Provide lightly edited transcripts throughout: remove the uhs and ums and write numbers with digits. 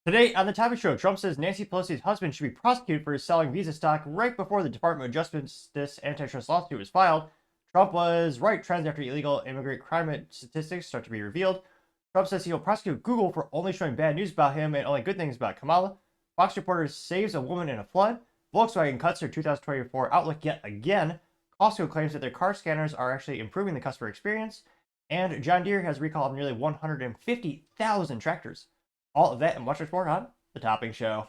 Today on the Topic Show, Trump says Nancy Pelosi's husband should be prosecuted for selling Visa stock right before the Department of Justice antitrust lawsuit was filed. Trump was right. Trends after illegal immigrant crime statistics start to be revealed. Trump says he will prosecute Google for only showing bad news about him and only good things about Kamala. Fox reporter saves a woman in a flood. Volkswagen cuts their 2024 outlook yet again. Costco claims that their car scanners are actually improving the customer experience. And John Deere has recalled nearly 150,000 tractors. All of that and much more on The Topping Show.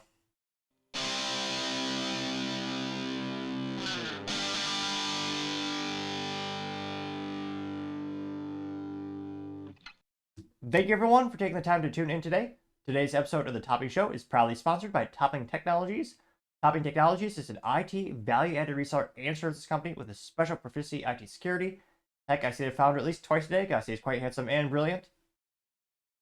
Thank you everyone for taking the time to tune in today. Today's episode of The Topping Show is proudly sponsored by Topping Technologies. Topping Technologies is an IT value-added reseller and services company with a special proficiency in IT security. Heck, I see the founder at least twice a day. Gotta say he's quite handsome and brilliant.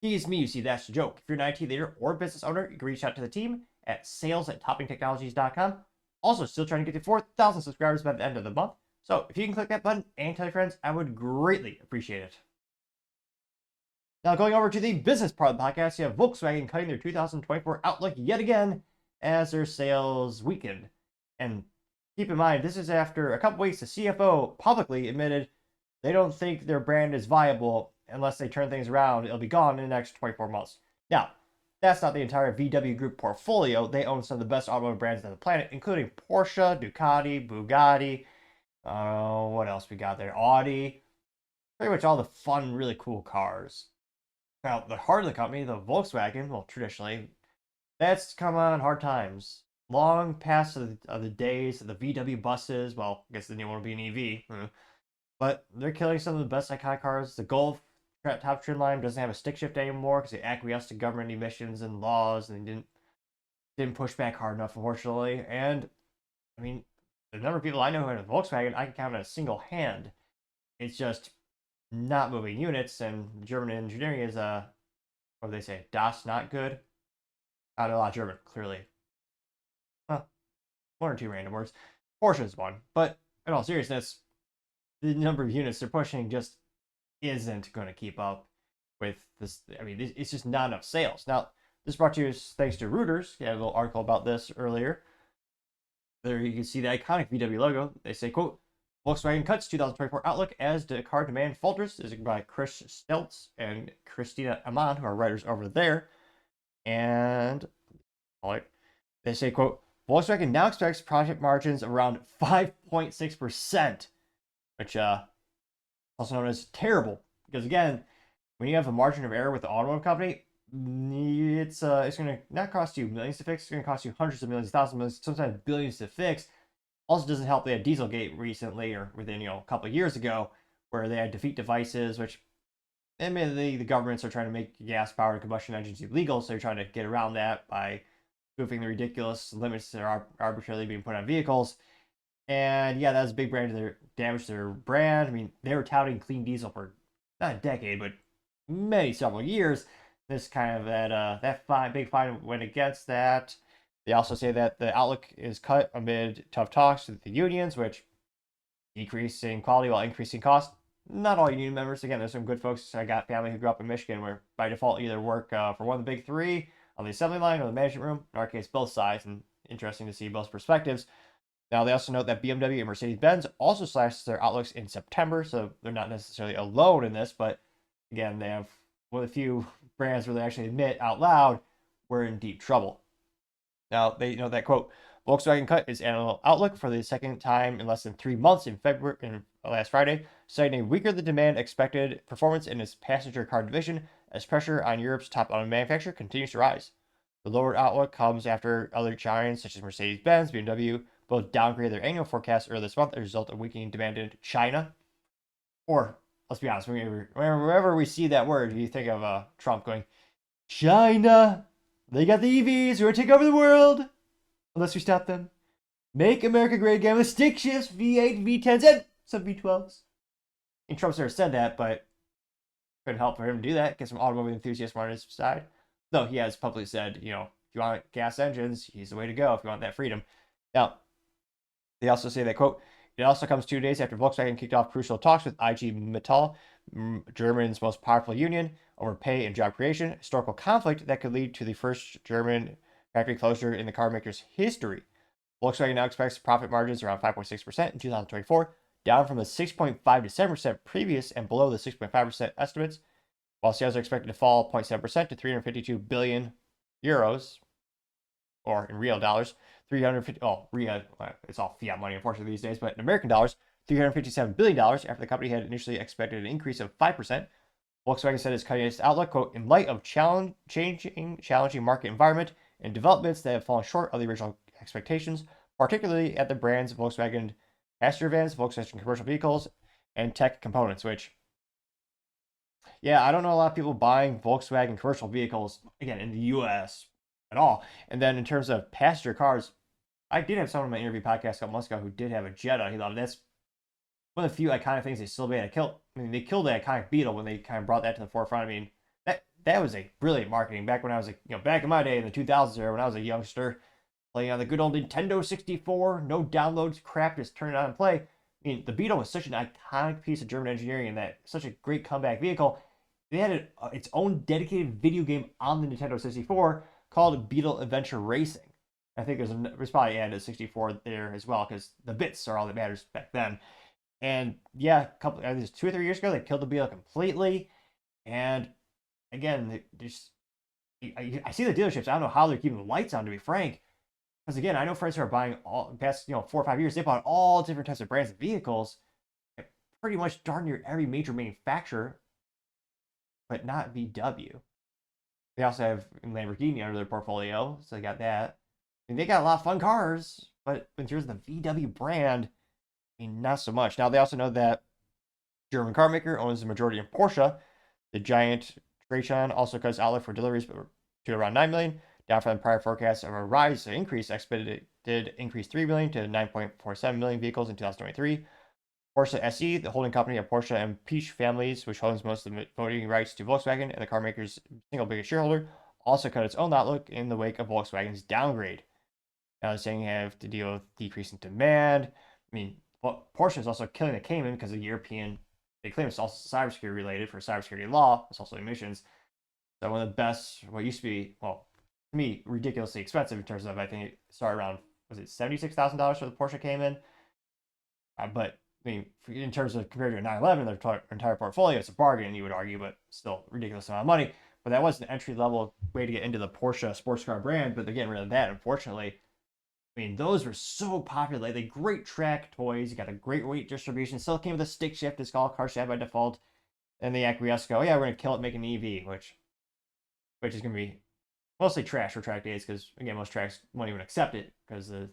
He's me, you see, that's the joke. If you're an IT leader or business owner, you can reach out to the team at sales@toppingtechnologies.com. Also, still trying to get to 4,000 subscribers by the end of the month. So if you can click that button and tell your friends, I would greatly appreciate it. Now, going over to the business part of the podcast, you have Volkswagen cutting their 2024 outlook yet again as their sales weakened. And keep in mind, this is after a couple weeks, the CFO publicly admitted they don't think their brand is viable unless they turn things around. It'll be gone in the next 24 months. Now, that's not the entire VW Group portfolio. They own some of the best automotive brands on the planet, including Porsche, Ducati, Bugatti. What else we got there? Audi. Pretty much all the fun, really cool cars. Now, the heart of the company, the Volkswagen, well, traditionally, that's come on hard times. Long past of the days of the VW buses. Well, I guess the new one will be an EV. But they're killing some of the best iconic cars. The Golf top trim line doesn't have a stick shift anymore because they acquiesced to government emissions and laws and they didn't push back hard enough, unfortunately. And I mean, the number of people I know who have a Volkswagen, I can count on a single hand. It's just not moving units, and German engineering is what do they say? Das not good. I don't know a lot of German, clearly. Well, one or two random words. Porsche is one, but in all seriousness, the number of units they're pushing just isn't going to keep up with this. I mean, it's just not enough sales. Now, this brought to you thanks to Reuters. You had a little article about this earlier. There you can see the iconic VW logo. They say, quote, Volkswagen cuts 2024 outlook as the car demand falters. This is by Chris Steltz and Christina Amann, who are writers over there. And they say, quote, Volkswagen now expects profit margins of around 5.6%, which also known as terrible, because again, when you have a margin of error with the automotive company, it's going to not cost you millions to fix. It's going to cost you hundreds of millions, thousands of millions, sometimes billions to fix. Also, doesn't help they had Dieselgate recently, or within a couple of years ago, where they had defeat devices, which admittedly the governments are trying to make gas-powered combustion engines illegal, so they're trying to get around that by spoofing the ridiculous limits that are arbitrarily being put on vehicles. And yeah, that was a big damage to their brand. I mean, they were touting clean diesel for not a decade, but several years. This kind of that big fine went against that. They also say that the outlook is cut amid tough talks with the unions, which decreasing quality while increasing cost. Not all union members. Again, there's some good folks. I got family who grew up in Michigan where by default either work for one of the big three on the assembly line or the management room. In our case, both sides, and interesting to see both perspectives. Now, they also note that BMW and Mercedes-Benz also slashed their outlooks in September, so they're not necessarily alone in this, but again, they have one of the few brands where they actually admit out loud we're in deep trouble. Now, they note that, quote, Volkswagen cut its annual outlook for the second time in less than 3 months in last Friday, citing a weaker than demand expected performance in its passenger car division as pressure on Europe's top auto manufacturer continues to rise. The lowered outlook comes after other giants such as Mercedes-Benz, BMW, both downgraded their annual forecast earlier this month as a result of weakening demand in China. Or, let's be honest, wherever we see that word, you think of Trump going, China, they got the EVs, we're going to take over the world, unless we stop them. Make America great again with stick shifts, V8, V10s, and some V12s. And Trump's never said that, but couldn't help for him to do that, get some automobile enthusiasts on his side. Though he has publicly said, if you want gas engines, he's the way to go if you want that freedom. Now, they also say that, quote, it also comes 2 days after Volkswagen kicked off crucial talks with IG Metall, Germany's most powerful union over pay and job creation, historical conflict that could lead to the first German factory closure in the car maker's history. Volkswagen now expects profit margins around 5.6% in 2024, down from the 6.5 to 7% previous and below the 6.5% estimates, while sales are expected to fall 0.7% to 352 billion euros, or in real dollars, 350. It's all fiat money, unfortunately, these days, but in American dollars, $357 billion after the company had initially expected an increase of 5%. Volkswagen said it's cutting its outlook, quote, in light of challenging market environment and developments that have fallen short of the original expectations, particularly at the brand's Volkswagen passenger vans, Volkswagen commercial vehicles, and tech components, which, yeah, I don't know a lot of people buying Volkswagen commercial vehicles, again, in the U.S. at all. And then in terms of passenger cars, I did have someone in my interview podcast a couple months ago who did have a Jetta. He loved it. That's one of the few iconic things they still made. They killed the iconic Beetle when they kind of brought that to the forefront. I mean, that was a brilliant marketing back when I was back in my day in the 2000s era when I was a youngster playing on the good old Nintendo 64, no downloads, crap, just turn it on and play. I mean, the Beetle was such an iconic piece of German engineering and that such a great comeback vehicle. They had its own dedicated video game on the Nintendo 64 called Beetle Adventure Racing. I think there's probably added a 64 there as well because the bits are all that matters back then. And yeah, I think 2 or 3 years ago, they killed the Beetle completely. And again, I see the dealerships. I don't know how they're keeping the lights on, to be frank. Because again, I know friends who are buying all past 4 or 5 years. They bought all different types of brands of vehicles, pretty much darn near every major manufacturer, but not VW. They also have Lamborghini under their portfolio, so they got that. I mean, they got a lot of fun cars, but in terms of the VW brand, I mean, not so much. Now, they also know that German car maker owns the majority of Porsche. The giant Traton also cuts outlook for deliveries to around 9 million, down from the prior forecast of a increase expected did increase 3 million to 9.47 million vehicles in 2023. Porsche SE, the holding company of Porsche and Peach families, which owns most of the voting rights to Volkswagen and the car maker's single biggest shareholder, also cut its own outlook in the wake of Volkswagen's downgrade. Now they're saying they have to deal with decreasing demand. I mean, Porsche is also killing the Cayman because the European, they claim it's also cybersecurity related for cybersecurity law. It's also emissions. So one of the best, what used to be, well, to me, ridiculously expensive in terms of, I think it started around, was it $76,000 for the Porsche Cayman? But I mean, in terms of compared to a 911, their entire portfolio, it's a bargain, you would argue, but still ridiculous amount of money. But that was an entry level way to get into the Porsche sports car brand. But they're getting rid of that, unfortunately. I mean, those were so popular. They great track toys. You got a great weight distribution. Still came with a stick shift. It's called car shaft by default. And the acquiesce go, yeah, we're gonna kill it, make an EV, which is gonna be mostly trash for track days because again, most tracks won't even accept it because the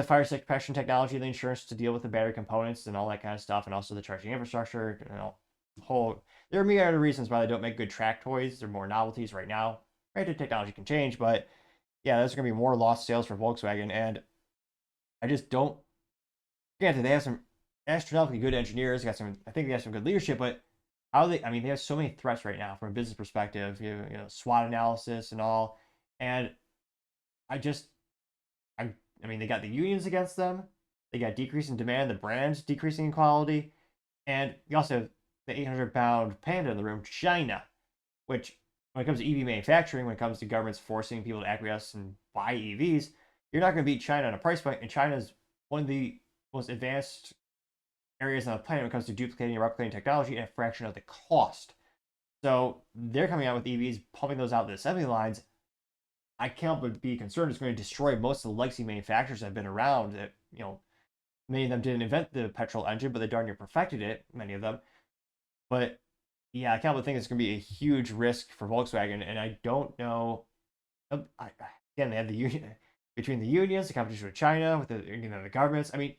fire suppression technology, the insurance to deal with the battery components and all that kind of stuff, and also the charging infrastructure. There are myriad of reasons why they don't make good track toys. They're more novelties right now. Granted, technology can change, but yeah, there's going to be more lost sales for Volkswagen, and I just don't. Granted, they have some astronomically good engineers. I think they have some good leadership, but they have so many threats right now from a business perspective. SWOT analysis and all, and I mean, they got the unions against them. They got decreasing demand, the brand's decreasing in quality, and you also have the 800-pound panda in the room, China, which when it comes to EV manufacturing, when it comes to governments forcing people to acquiesce and buy EVs, you're not going to beat China on a price point. And China is one of the most advanced areas on the planet when it comes to duplicating and replicating technology at a fraction of the cost. So they're coming out with EVs, pumping those out the assembly lines. I can't but be concerned it's going to destroy most of the legacy manufacturers that have been around. That many of them didn't invent the petrol engine, but they darn near perfected it. Many of them, but yeah, I can't but think it's going to be a huge risk for Volkswagen, and I don't know. Again, they have the union between the unions, the competition with China, with the governments. I mean,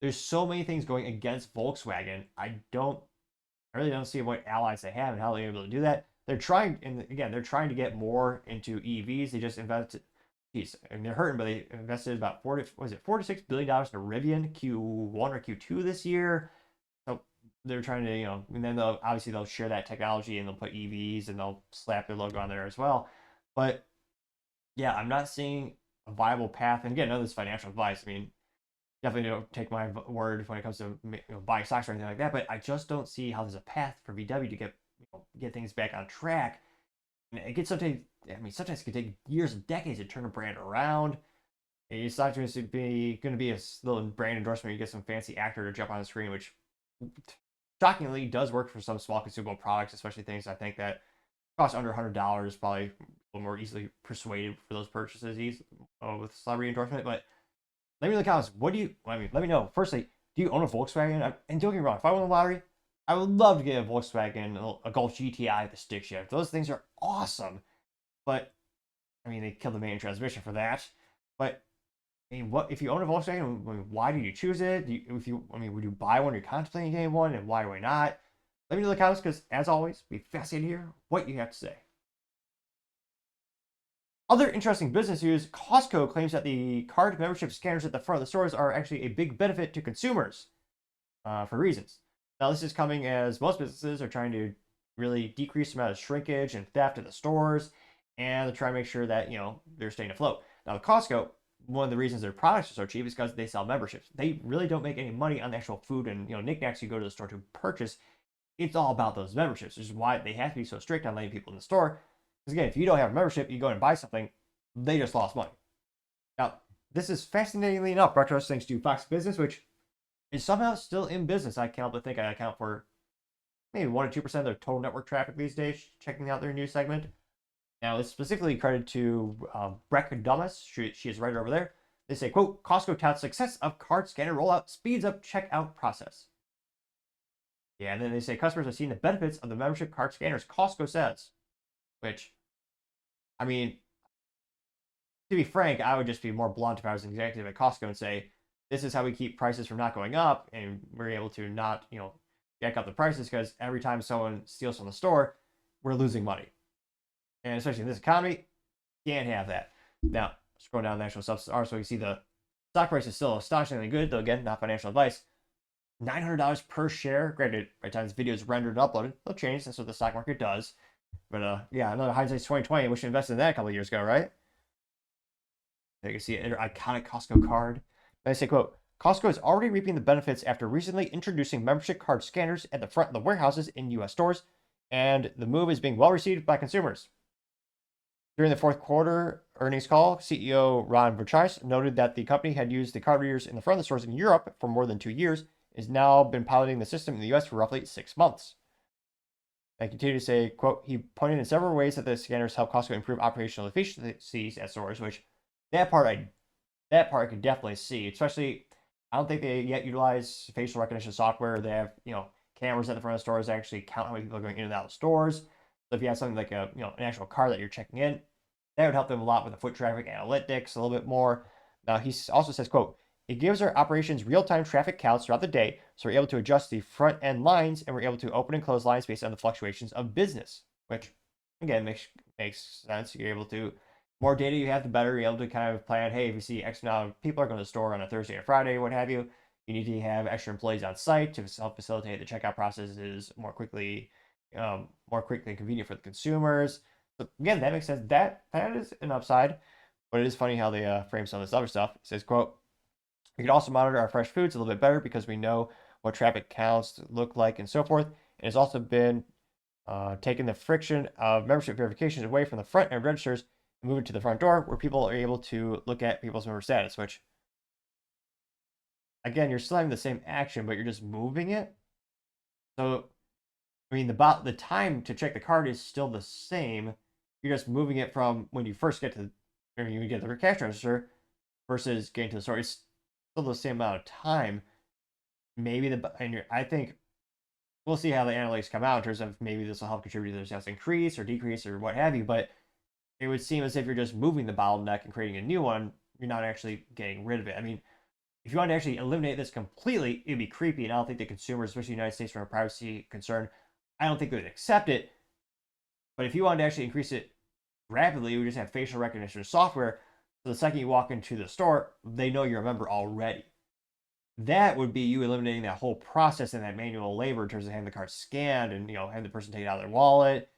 there's so many things going against Volkswagen. I really don't see what allies they have and how they're able to do that. They're trying, and again, they're trying to get more into EVs. They just invested, and they're hurting, but they invested about $4 to $6 billion in Rivian Q1 or Q2 this year. So they're trying to, and then they'll share that technology and they'll put EVs and they'll slap their logo on there as well. But yeah, I'm not seeing a viable path. And again, none of this financial advice. I mean, definitely don't take my word when it comes to buying stocks or anything like that. But I just don't see how there's a path for VW to get things back on track. And it gets sometimes. I mean, sometimes it can take years and decades to turn a brand around. And it's not going to be a little brand endorsement. You get some fancy actor to jump on the screen, which shockingly does work for some small consumable products, especially things I think that cost under $100. Probably a little more easily persuaded for those purchases with celebrity endorsement. But let me know in the comments. Let me know. Firstly, do you own a Volkswagen? And don't get me wrong, if I won the lottery, I would love to get a Volkswagen, a Golf GTI with a stick shift. Those things are awesome. But I mean, they killed the main transmission for that. But I mean, what if you own a Volkswagen? I mean, why did you choose it? Would you buy one? You're contemplating getting one, and why not? Let me know in the comments because, as always, be fascinated to hear what you have to say. Other interesting business news: Costco claims that the card membership scanners at the front of the stores are actually a big benefit to consumers for reasons. Now, this is coming as most businesses are trying to really decrease the amount of shrinkage and theft at the stores, and they're trying to make sure that they're staying afloat. Now, Costco, one of the reasons their products are so cheap is because they sell memberships. They really don't make any money on the actual food and knickknacks you go to the store to purchase. It's all about those memberships, which is why they have to be so strict on letting people in the store. Because again, if you don't have a membership, you go and buy something, they just lost money. Now, this is fascinatingly enough brought to us thanks to Fox Business, which is somehow still in business. I can't help but think I account for maybe 1 or 2% of their total network traffic these days, checking out their news segment. Now, it's specifically credited to Breck Dumas. She is right over there. They say, quote, Costco touts success of card scanner rollout speeds up checkout process. Yeah, and then they say customers have seen the benefits of the membership card scanners, Costco says. Which, I mean, to be frank, I would just be more blunt if I was an executive at Costco and say, this is how we keep prices from not going up, and we're able to not, jack up the prices because every time someone steals from the store, we're losing money. And especially in this economy, can't have that. Now, scrolling down the national substance, so you see the stock price is still astonishingly good, though again, not financial advice. $900 per share. Granted, by the time this video is rendered and uploaded, they'll change. That's what the stock market does. But yeah, another hindsight's 2020. I wish I invested in that a couple of years ago, right? You can see an iconic Costco card. They say, quote, Costco is already reaping the benefits after recently introducing membership card scanners at the front of the warehouses in U.S. stores, and the move is being well received by consumers. During the fourth quarter earnings call, CEO Ron Verchais noted that the company had used the card readers in the front of the stores in Europe for more than 2 years, and has now been piloting the system in the U.S. for roughly 6 months. And continued to say, quote, he pointed in several ways that the scanners help Costco improve operational efficiencies at stores, which that part I could definitely see. Especially, I don't think they yet utilize facial recognition software. They have, cameras at the front of stores that actually count how many people are going in and out of stores. So if you have something like an actual car that you're checking in, that would help them a lot with the foot traffic analytics a little bit more. Now, he also says, quote, it gives our operations real-time traffic counts throughout the day, so we're able to adjust the front-end lines, and we're able to open and close lines based on the fluctuations of business, which, again, makes sense. You're able to, more data you have, the better. You're able to kind of plan, hey, if you see X amount of people are going to the store on a Thursday or Friday, what have you, you need to have extra employees on site to help facilitate the checkout processes more quickly and convenient for the consumers. So, again, that makes sense. That is an upside, but it is funny how they frame some of this other stuff. It says, quote, we can also monitor our fresh foods a little bit better because we know what traffic counts look like and so forth. And it's also been taking the friction of membership verifications away from the front end registers and move it to the front door where people are able to look at people's member status, which, again, you're still having the same action, but you're just moving it. So, I mean, the time to check the card is still the same. You're just moving it from when you first get to the cash register versus getting to the store. It's still the same amount of time. I think we'll see how the analytics come out in terms of maybe this will help contribute to the sales increase or decrease or what have you. But it would seem as if you're just moving the bottleneck and creating a new one. You're not actually getting rid of it. I mean, if you want to actually eliminate this completely, it'd be creepy. And I don't think the consumers, especially the United States, from a privacy concern, I don't think they would accept it. But if you wanted to actually increase it rapidly, you would just have facial recognition software. So the second you walk into the store, they know you're a member already. That would be you eliminating that whole process and that manual labor in terms of having the card scanned and having the person take it out of their wallet.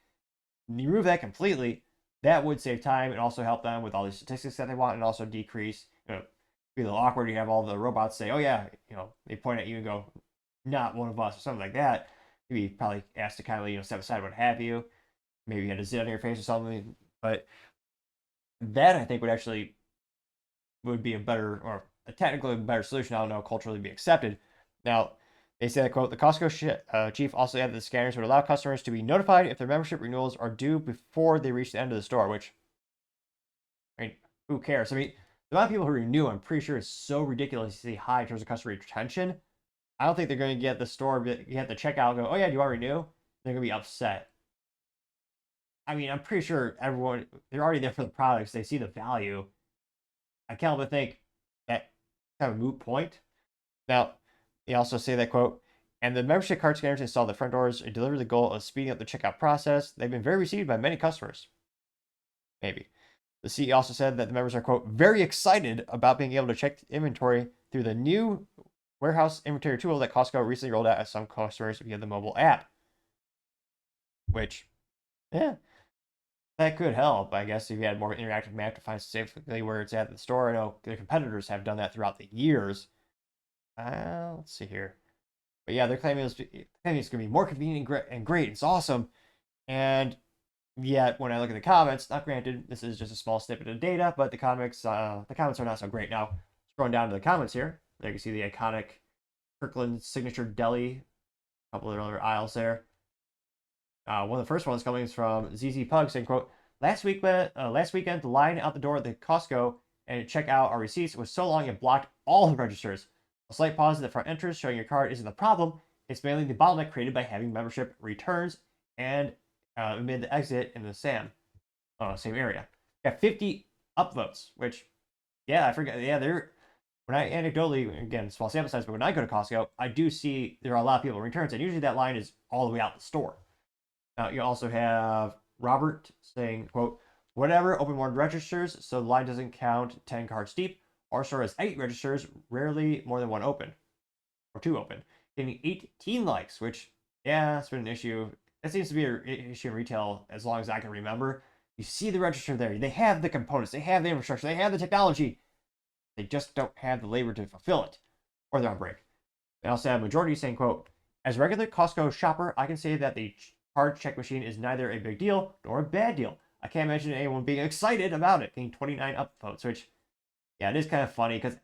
When you remove that completely, that would save time and also help them with all the statistics that they want, and also decrease be a little awkward. You have all the robots say, "Oh yeah," they point at you and go, "Not one of us," or something like that. Maybe you probably asked to kind of step aside, what have you. Maybe you had a zit on your face or something. But that I think would be a better, or a technically better solution. I don't know, culturally be accepted. Now, they say that, quote, the Costco chief also added the scanners would allow customers to be notified if their membership renewals are due before they reach the end of the store, which, I mean, who cares? I mean, the amount of people who renew, I'm pretty sure, is so ridiculously high in terms of customer retention. I don't think they're going to get the store, get the checkout and go, "Oh yeah, do you want to renew?" They're going to be upset. I mean, I'm pretty sure they're already there for the products. They see the value. I can't help but think that kind of a moot point. Now, they also say that, quote, and the membership card scanners installed at the front doors deliver the goal of speeding up the checkout process. They've been very received by many customers. Maybe. The CEO also said that the members are, quote, very excited about being able to check inventory through the new warehouse inventory tool that Costco recently rolled out at some customers via the mobile app. Which, yeah, that could help, I guess, if you had more interactive map to find specifically where it's at the store. I know their competitors have done that throughout the years. Let's see here. But yeah, they're claiming it's going to be more convenient and great. It's awesome. And yet, when I look at the comments, not granted, this is just a small snippet of data, but the comments are not so great. Now, scrolling down to the comments here, there you can see the iconic Kirkland signature deli, a couple of other aisles there. One of the first ones coming is from ZZ Pug saying, quote, last weekend, the line out the door at the Costco and check out our receipts was so long it blocked all the registers. A slight pause at the front entrance showing your card isn't the problem. It's mainly the bottleneck created by having membership returns and amid the exit in the same area. Got 50 upvotes, which, yeah, I forget. Yeah, when I anecdotally, again, small sample size, but when I go to Costco, I do see there are a lot of people in returns, and usually that line is all the way out the store. Now, you also have Robert saying, quote, whatever, open more registers so the line doesn't count 10 cards deep. Our store has 8 registers, rarely more than 1 open, or 2 open. Getting 18 likes, which, yeah, it's been an issue. That seems to be an issue in retail as long as I can remember. You see the register there. They have the components. They have the infrastructure. They have the technology. They just don't have the labor to fulfill it, or they're on break. They also have majority saying, quote, as a regular Costco shopper, I can say that the card check machine is neither a big deal nor a bad deal. I can't imagine anyone being excited about it, getting 29 upvotes, which, yeah, it is kind of funny because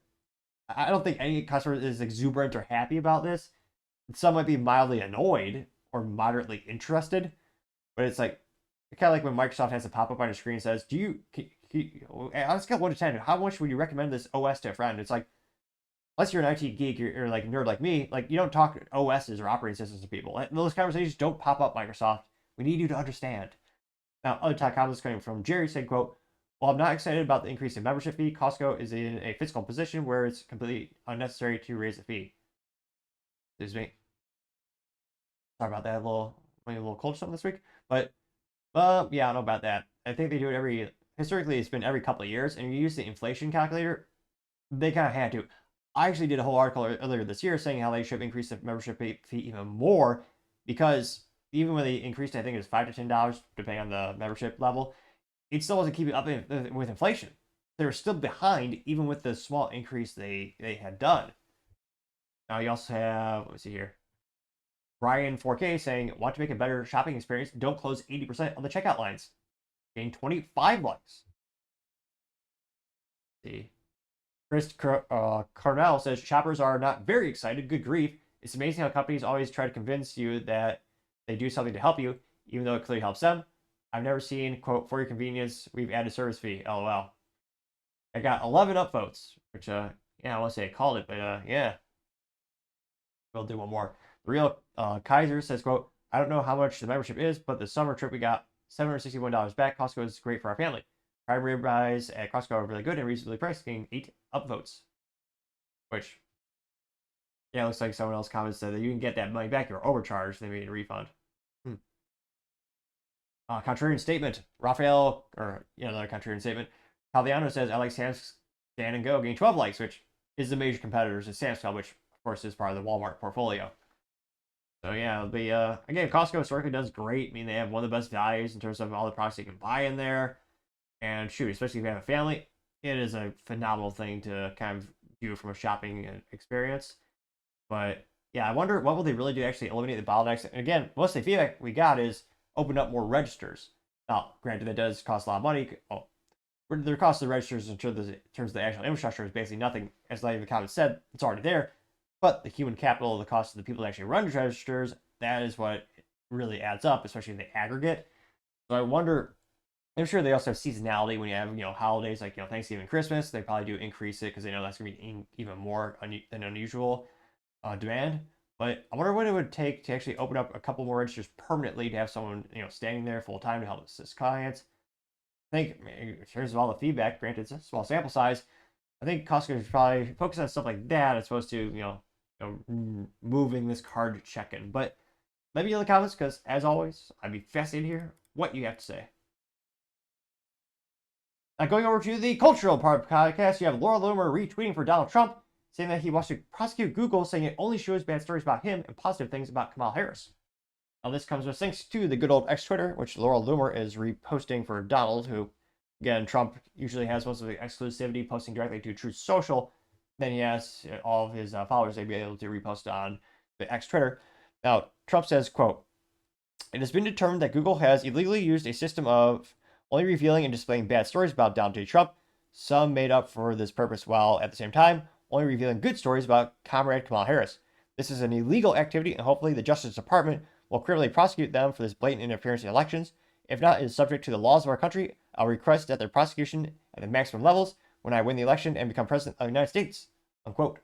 I don't think any customer is exuberant or happy about this. Some might be mildly annoyed or moderately interested, but it's like, kind of like when Microsoft has a pop-up on your screen that says, on a scale of 1 to 10, how much would you recommend this OS to a friend? It's like, unless you're an IT geek or like nerd like me, like you don't talk OSs or operating systems to people. Those conversations don't pop up, Microsoft. We need you to understand. Now, other top comments coming from Jerry said, quote, while I'm not excited about the increase in membership fee, Costco is in a fiscal position where it's completely unnecessary to raise the fee. Excuse me. Sorry about that, a little cold something this week. But, yeah, I don't know about that. I think they do it historically it's been every couple of years, and you use the inflation calculator, they kind of had to. I actually did a whole article earlier this year saying how they should increase the membership fee even more, because even when they increased, I think it was $5 to $10, depending on the membership level, it still wasn't keeping up with inflation. They were still behind, even with the small increase they had done. Now you also have, let me see here, Brian 4K saying, want to make a better shopping experience, don't close 80% of the checkout lines. Gain 25 likes. Let's see. Chris Carnell says, shoppers are not very excited. Good grief. It's amazing how companies always try to convince you that they do something to help you, even though it clearly helps them. I've never seen, quote, for your convenience, we've added service fee. LOL. I got 11 upvotes, which, yeah, I want to say I called it, but, yeah. We'll do one more. The real Kaiser says, quote, I don't know how much the membership is, but the summer trip we got $761 back. Costco is great for our family. Prime ribeyes at Costco are really good and reasonably priced, getting 8 upvotes. Which, yeah, looks like someone else commented that you can get that money back. You're overcharged. They made a refund. Contrarian statement. Raphael, or another contrarian statement. Calviano says, I like Sam's Scan and Go, getting 12 likes, which is the major competitors to Sam's Club, which of course is part of the Walmart portfolio. So yeah, again, Costco historically does great. I mean, they have one of the best values in terms of all the products you can buy in there. And shoot, especially if you have a family, it is a phenomenal thing to kind of you from a shopping experience. But yeah, I wonder what will they really do to actually eliminate the bottlenecks. And again, most of the feedback we got is open up more registers. Now, granted, that does cost a lot of money. Oh, the cost of the registers in terms of the actual infrastructure is basically nothing. As like the comment said, it's already there. But the human capital, the cost of the people that actually run registers, that is what really adds up, especially in the aggregate. So I wonder. I'm sure they also have seasonality when you have holidays like Thanksgiving, Christmas. They probably do increase it because they know that's going to be even more than unusual demand. But I wonder what it would take to actually open up a couple more registers permanently to have someone standing there full time to help assist clients. I think in terms of all the feedback, granted it's a small sample size, I think Costco should probably focus on stuff like that as opposed to moving this card check-in. But let me know in the comments because as always, I'd be fascinated to hear what you have to say. Now, going over to the cultural part of the podcast, you have Laura Loomer retweeting for Donald Trump, saying that he wants to prosecute Google, saying it only shows bad stories about him and positive things about Kamala Harris. Now, this comes with thanks to the good old X Twitter, which Laura Loomer is reposting for Donald, who, again, Trump usually has most of the exclusivity posting directly to Truth Social. Then he has all of his followers, they'd be able to repost on the X Twitter. Now, Trump says, quote, "It has been determined that Google has illegally used a system of only revealing and displaying bad stories about Donald J. Trump, some made up for this purpose, while at the same time only revealing good stories about Comrade Kamala Harris. This is an illegal activity, and hopefully the Justice Department will criminally prosecute them for this blatant interference in elections. If not, it is subject to the laws of our country. I'll request that their prosecution at the maximum levels when I win the election and become president of the United States." Unquote.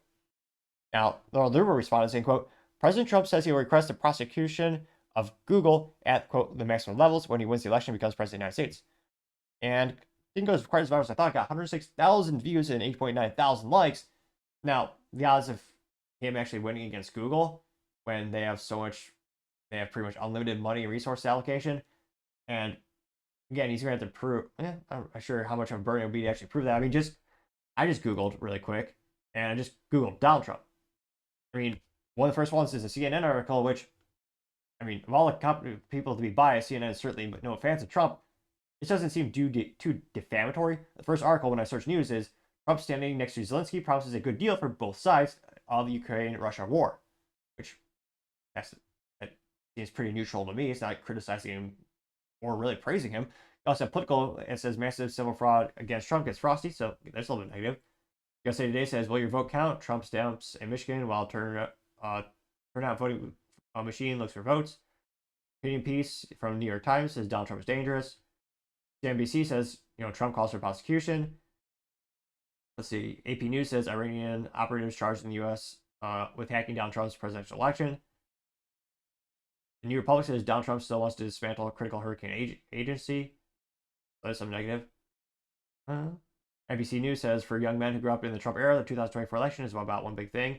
Now, Laura Loomer responded saying, quote, "President Trump says he will request the prosecution of Google at, quote, the maximum levels when he wins the election and becomes president of the United States." And didn't go as quite as far as I thought. Got 106,000 views and 8.9 thousand likes. Now, the odds of him actually winning against Google when they have they have pretty much unlimited money and resource allocation. And again, he's going to have to prove, I'm not sure how much of a burden it would be to actually prove that. I mean, I just Googled really quick and I just Googled Donald Trump. I mean, one of the first ones is a CNN article, which, I mean, of all the people to be biased, CNN is certainly no fans of Trump. This doesn't seem too defamatory. The first article when I search news is Trump standing next to Zelensky promises a good deal for both sides of the Ukraine-Russia war, which that seems pretty neutral to me. It's not criticizing him or really praising him. You also have political. It says massive civil fraud against Trump gets frosty, so that's a little bit negative. USA Today says, will your vote count? Trump stamps in Michigan while turnout voting machine looks for votes. Opinion piece from New York Times says Donald Trump is dangerous. CNBC says, Trump calls for prosecution. Let's see. AP News says Iranian operatives charged in the U.S. With hacking down Trump's presidential election. The New Republic says Donald Trump still wants to dismantle a critical hurricane agency. That's some negative. NBC News says for young men who grew up in the Trump era, the 2024 election is about one big thing.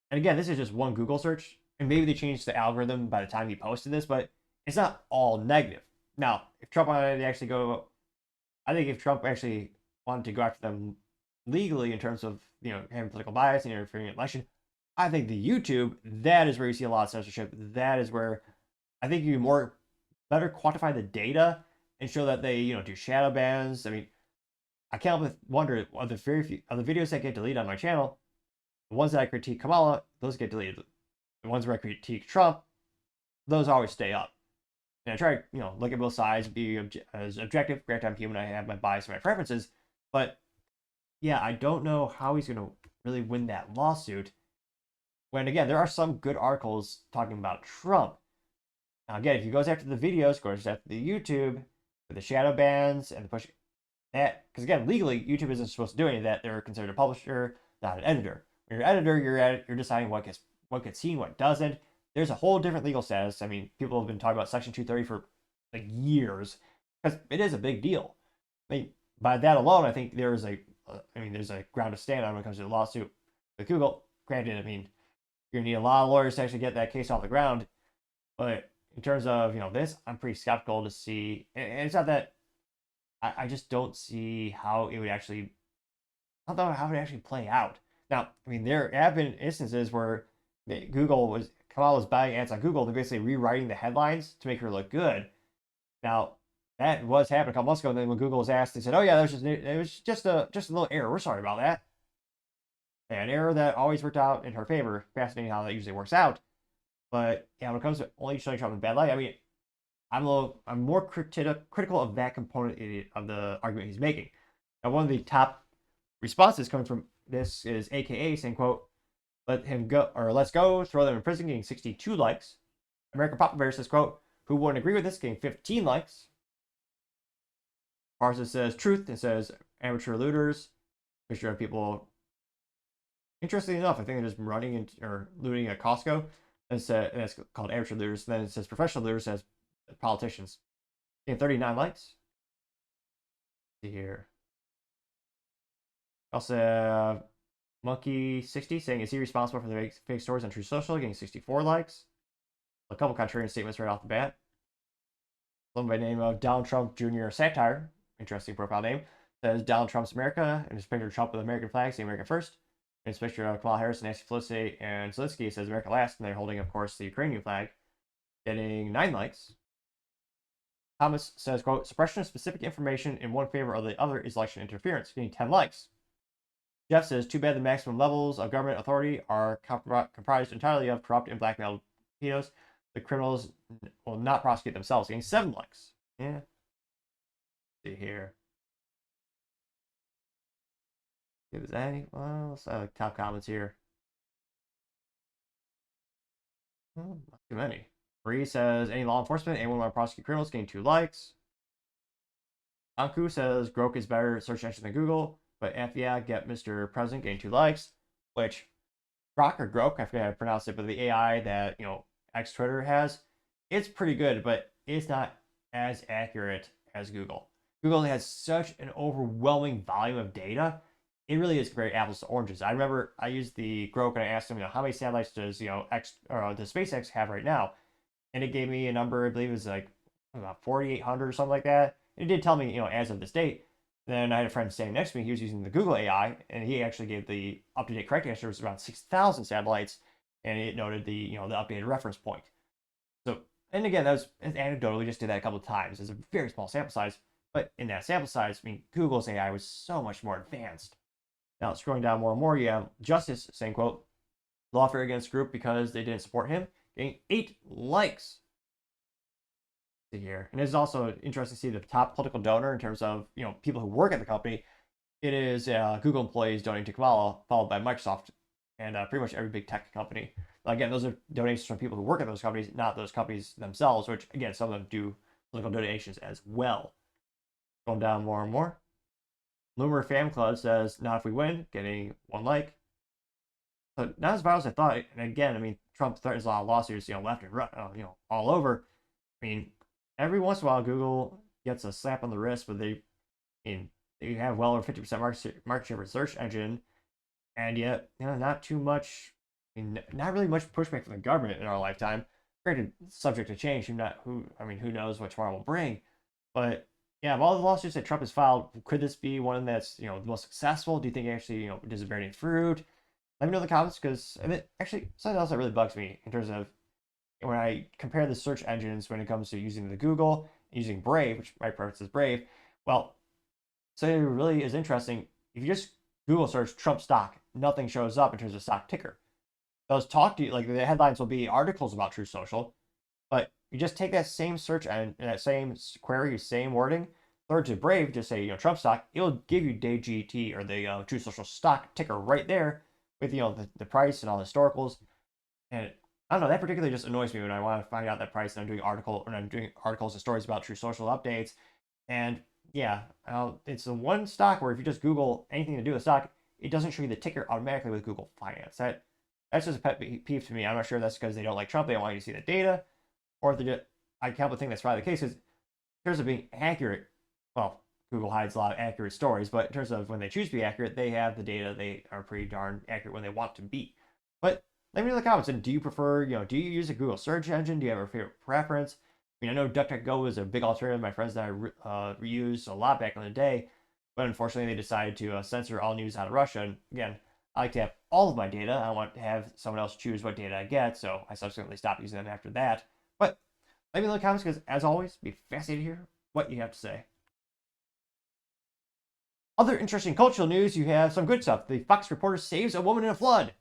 And again, this is just one Google search. And maybe they changed the algorithm by the time he posted this, but it's not all negative. Now, if Trump wanted to actually go, I think if Trump actually wanted to go after them legally in terms of, having political bias and interfering in election, I think the YouTube, that is where you see a lot of censorship. That is where I think you better quantify the data and show that they, do shadow bans. I mean, I can't help but wonder, of the very few of the videos that get deleted on my channel, the ones that I critique Kamala, those get deleted. The ones where I critique Trump, those always stay up. And I try to, look at both sides, be as objective. Granted, I'm human, I have my bias and my preferences. But, yeah, I don't know how he's going to really win that lawsuit. When, again, there are some good articles talking about Trump. Now, again, if he goes after the videos, goes after the YouTube, for the shadow bans, and the push that, because, again, legally, YouTube isn't supposed to do any of that. They're considered a publisher, not an editor. When you're an editor, you're deciding what gets seen, what doesn't. There's a whole different legal status. I mean, people have been talking about Section 230 for like years because it is a big deal. I mean, by that alone, I think there's a ground to stand on when it comes to the lawsuit with Google. Granted, I mean, you're gonna need a lot of lawyers to actually get that case off the ground. But in terms of this, I'm pretty skeptical to see. And it's not that I just don't see how it would actually. I don't know how it would actually play out. Now, I mean, there have been instances where Kamala was buying ads on Google. They're basically rewriting the headlines to make her look good. Now, that was happening a couple months ago. And then when Google was asked, they said, "Oh yeah, it was just a little error. We're sorry about that." an error that always worked out in her favor. Fascinating how that usually works out. But yeah, when it comes to only showing Trump in bad light, I mean, I'm more critical of that component of the argument he's making. Now, one of the top responses coming from this is AKA saying, "quote Let him go or let's go, throw them in prison," getting 62 likes. American Papa Bear says, "quote Who wouldn't agree with this?" getting 15 likes. Parsa says truth and says amateur looters. Picture of people. Interestingly enough, I think they're just running or looting at Costco. And it's called amateur looters. Then it says professional looters as politicians. Getting 39 likes. Let's see here. Also, Monkey60 saying, "Is he responsible for the fake stories on True Social?" getting 64 likes. A couple contrarian statements right off the bat. One by the name of Donald Trump Jr. Satire, interesting profile name, says Donald Trump's America, and his picture of Trump with American flag saying America first. And his picture of Kamala Harris, Nancy Pelosi, and Zelensky says America last, and they're holding, of course, the Ukrainian flag, getting 9 likes. Thomas says, quote, "Suppression of specific information in one favor of the other is election interference," getting 10 likes. Jeff says, "Too bad the maximum levels of government authority are comprised entirely of corrupt and blackmailed pedos. The criminals will not prosecute themselves," getting 7 likes. Yeah. Let's see here. If there's any, well, let's top comments here. Not too many. Marie says, "Any law enforcement, anyone want to prosecute criminals," getting 2 likes. Anku says, "Grok is better search engine than Google, but F yeah, get Mr. President," getting 2 likes. Which, Grok or Grok, I forget how to pronounce it, but the AI that, X Twitter has, it's pretty good, but it's not as accurate as Google. Google has such an overwhelming volume of data. It really is comparing apples to oranges. I remember I used the Grok and I asked them, how many satellites does does SpaceX have right now? And it gave me a number, I believe it was like about 4,800 or something like that. It did tell me, as of this date. Then I had a friend standing next to me. He was using the Google AI, and he actually gave the up-to-date correct answer was around 6,000 satellites, and it noted the updated reference point. So, and again, that was anecdotal. We just did that a couple of times. It's a very small sample size, but in that sample size, I mean, Google's AI was so much more advanced. Now, scrolling down more and more, you have Justice saying, quote, "Lawfare against group because they didn't support him," getting 8 likes. Here, and it's also interesting to see the top political donor in terms of people who work at the company. It is Google employees donating to Kamala, followed by Microsoft and pretty much every big tech company. Again, those are donations from people who work at those companies, not those companies themselves, which again, some of them do political donations as well. Going down more and more. Loomer Fan Club says, "Not if we win," getting 1 like. So not as viral as I thought. And again, I mean, Trump threatens a lot of lawsuits, left and right, all over. I mean, every once in a while, Google gets a slap on the wrist, but they have well over 50% market share for search engine, and yet not too much. I mean, not really much pushback from the government in our lifetime. Granted, subject to change. Who knows what tomorrow will bring? But yeah, of all the lawsuits that Trump has filed, could this be one that's the most successful? Do you think actually does it bear any fruit? Let me know in the comments, because actually something else that really bugs me in terms of when I compare the search engines when it comes to using the Google, using Brave, which my preference is Brave. Well, so it really is interesting. If you just Google search Trump stock, nothing shows up in terms of stock ticker. Those talk to you, like the headlines will be articles about True Social, but you just take that same search and that same query, same wording, throw it to Brave, just say Trump stock, it'll give you DGT or the True Social stock ticker right there with the price and all the historicals. And I don't know, that particularly just annoys me when I want to find out that price and I'm doing articles and stories about True Social updates. And yeah, it's the one stock where if you just Google anything to do with stock, it doesn't show you the ticker automatically with Google Finance. That's just a pet peeve to me. I'm not sure that's because they don't like Trump, they don't want you to see the data, or if they just, I can't think that's probably the case, because in terms of being accurate, well, Google hides a lot of accurate stories, but in terms of when they choose to be accurate, they have the data. They are pretty darn accurate when they want to be. But let me know in the comments, and do you prefer, do you use a Google search engine? Do you have a favorite preference? I mean, I know DuckDuckGo was a big alternative. My friends and I reused a lot back in the day, but unfortunately they decided to censor all news out of Russia. And again, I like to have all of my data. I don't want to have someone else choose what data I get, so I subsequently stopped using them after that. But let me know in the comments, because as always, be fascinated to hear what you have to say. Other interesting cultural news, you have some good stuff. The Fox reporter saves a woman in a flood.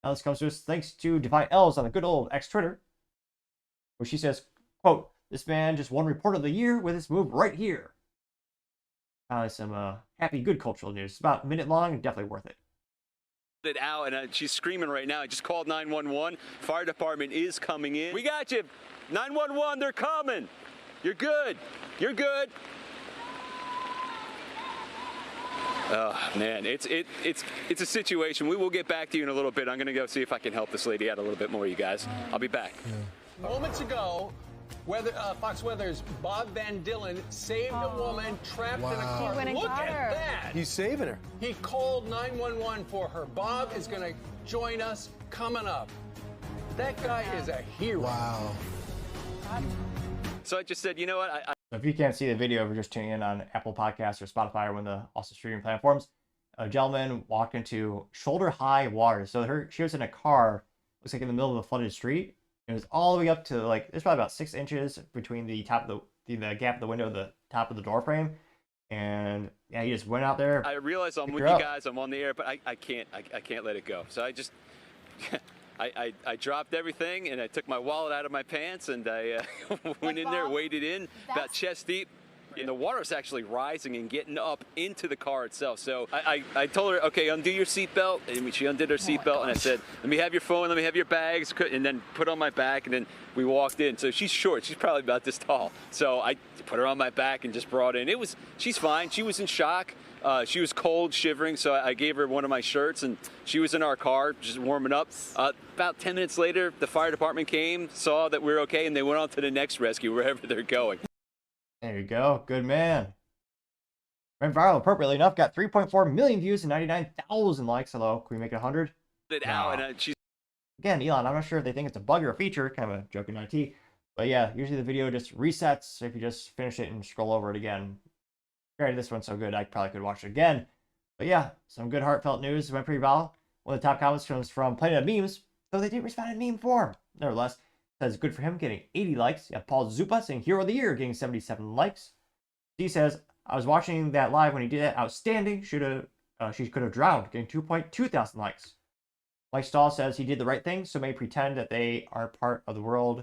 Now this comes to us thanks to Divine Elves on the good old X Twitter, where she says, quote, "This man just won Report of the Year with his move right here." Some happy, good cultural news. It's about a minute long and definitely worth it. It out, and she's screaming right now. I just called 911. Fire department is coming in. We got you. 911, they're coming. You're good. You're good. Oh man, it's a situation. We will get back to you in a little bit. I'm gonna go see if I can help this lady out a little bit more, you guys. I'll be back. Yeah. Moments ago, Fox Weather's Bob Van Dillen saved a woman trapped in a car. Look at that. He's saving her. He called 911 for her. Bob is going to join us coming up. That guy is a hero. Wow. So I just said, you know what? So if you can't see the video, we're just tuning in on Apple Podcasts or Spotify or one of the also streaming platforms. A gentleman walked into shoulder-high water. So she was in a car, looks like in the middle of a flooded street. It was all the way up to there's probably about 6 inches between the top of the gap of the window, the top of the door frame. And yeah, he just went out there. I realize I'm with you guys. I'm on the air, but I can't let it go. So I just, I dropped everything and I took my wallet out of my pants and I went in there, waded in about chest deep. And the water's actually rising and getting up into the car itself. So I told her, okay, undo your seatbelt. And she undid her seatbelt. And I said, let me have your phone, let me have your bags, and then put on my back. And then we walked in. So she's short. She's probably about this tall. So I put her on my back and just brought in. She's fine. She was in shock. She was cold, shivering. So I gave her one of my shirts. And she was in our car just warming up. About 10 minutes later, the fire department came, saw that we were okay, and they went on to the next rescue, wherever they're going. There you go. Good man. Went viral appropriately enough. Got 3.4 million views and 99,000 likes. Hello. Can we make it 100? Again, Elon, I'm not sure if they think it's a bug or a feature. Kind of a joke in IT. But yeah, usually the video just resets if you just finish it and scroll over it again. Granted, this one's so good, I probably could watch it again. But yeah, some good heartfelt news. Went pretty viral. One of the top comments comes from Planet of Memes, though they didn't respond in meme form. Nevertheless, says good for him getting 80 likes. You have Paul Zupa saying Hero of the Year getting 77 likes. He says, I was watching that live when he did that. Outstanding. She could have drowned, getting 2.2 thousand likes. Mike Stahl says he did the right thing, so may pretend that they are part of the world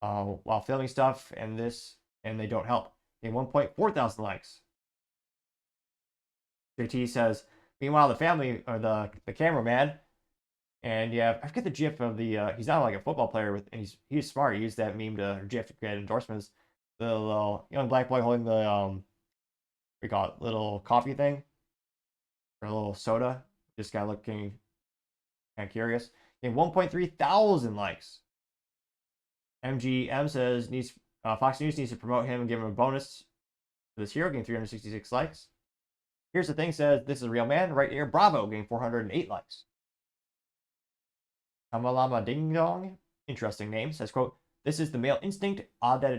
while filming stuff and they don't help. Getting 1.4 thousand likes. JT says, meanwhile, the family or the cameraman. And yeah, I forget the GIF of the. He's not like a football player and he's smart. He used that meme to GIF to get endorsements. The little young black boy holding the we call it little coffee thing or a little soda. This guy looking kind of curious. Getting 1.3 thousand likes. MGM says Fox News needs to promote him and give him a bonus for this hero, getting 366 likes. Here's the thing says this is a real man right here. Bravo, getting 408 likes. Kamala Ding Dong, interesting name, says, quote, this is the male instinct. Odd that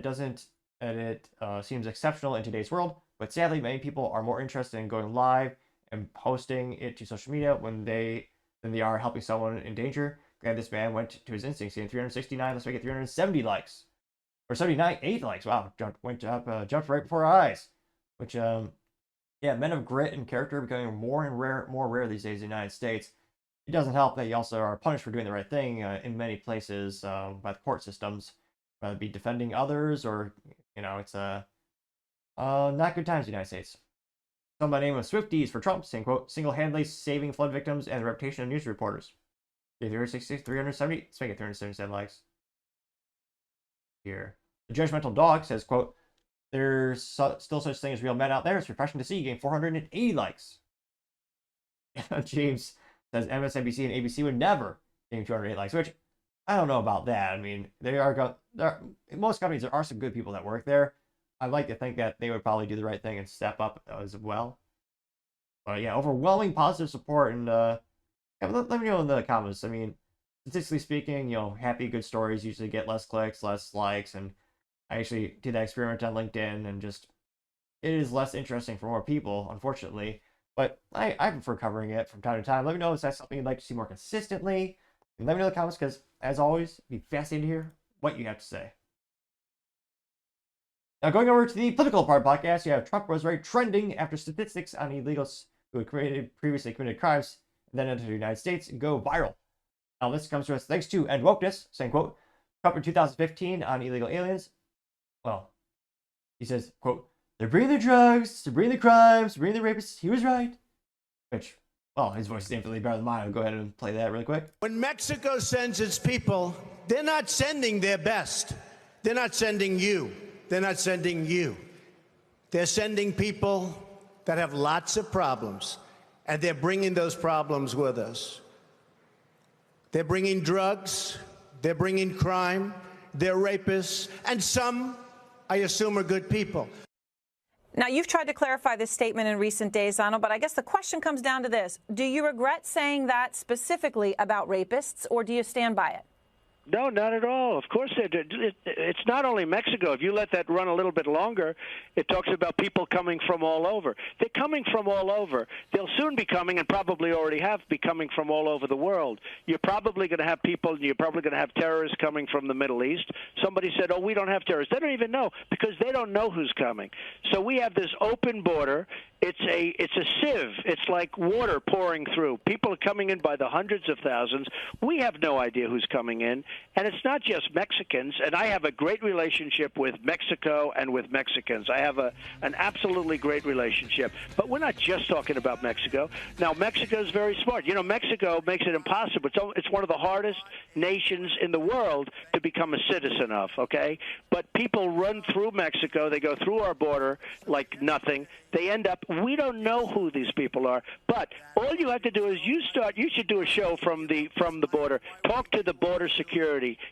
it seems exceptional in today's world, but sadly many people are more interested in going live and posting it to social media than they are helping someone in danger. Glad this man went to his instincts, getting 369. Let's make it 370 likes. Or 79, 8 likes. Wow, jumped right before our eyes. Which, yeah, men of grit and character are becoming more rare these days in the United States. It doesn't help that you also are punished for doing the right thing in many places by the court systems, whether it be defending others or, it's not good times in the United States. Someone by the name of Swifties for Trump saying, quote, single-handedly saving flood victims and the reputation of news reporters. 360, 370, let's make it 377 likes. Here. The Judgmental Dog says, quote, there's still such thing as real men out there. It's refreshing to see, getting 480 likes. James says MSNBC and ABC would never getting 208 likes, which I don't know about that. I mean, in most companies, there are some good people that work there. I'd like to think that they would probably do the right thing and step up as well. But yeah, overwhelming positive support. And let me know in the comments. I mean, statistically speaking, happy, good stories usually get less clicks, less likes. And I actually did that experiment on LinkedIn and it is less interesting for more people, unfortunately. But I prefer covering it from time to time. Let me know if that's something you'd like to see more consistently. And let me know in the comments because, as always, it'd be fascinating to hear what you have to say. Now, going over to the political part of the podcast, you have Trump was very trending after statistics on illegals who had previously committed crimes and then entered the United States go viral. Now, this comes to us thanks to End Wokeness, saying, quote, Trump in 2015 on illegal aliens. Well, he says, quote, they're bringing the drugs, they're bringing the crimes, they're bringing the rapists. He was right. Which, well, his voice is infinitely better than mine. I'll go ahead and play that really quick. When Mexico sends its people, they're not sending their best. They're not sending you. They're not sending you. They're sending people that have lots of problems, and they're bringing those problems with us. They're bringing drugs, they're bringing crime, they're rapists, and some, I assume, are good people. Now, you've tried to clarify this statement in recent days, Donald, but I guess the question comes down to this. Do you regret saying that specifically about rapists, or do you stand by it? No, not at all. Of course, it's not only Mexico. If you let that run a little bit longer, it talks about people coming from all over. They're coming from all over. They'll soon be coming, and probably already have, be coming from all over the world. You're probably going to have people, you're probably going to have terrorists coming from the Middle East. Somebody said, oh, we don't have terrorists. They don't even know, because they don't know who's coming. So we have this open border. It's a sieve. It's like water pouring through. People are coming in by the hundreds of thousands. We have no idea who's coming in. And it's not just Mexicans, and I have a great relationship with Mexico and with Mexicans. I have an absolutely great relationship. But we're not just talking about Mexico. Now, Mexico is very smart. You know, Mexico makes it impossible. It's one of the hardest nations in the world to become a citizen of, okay? But people run through Mexico. They go through our border like nothing. They end up, we don't know who these people are. But all you have to do is you should do a show from the border. Talk to the border security.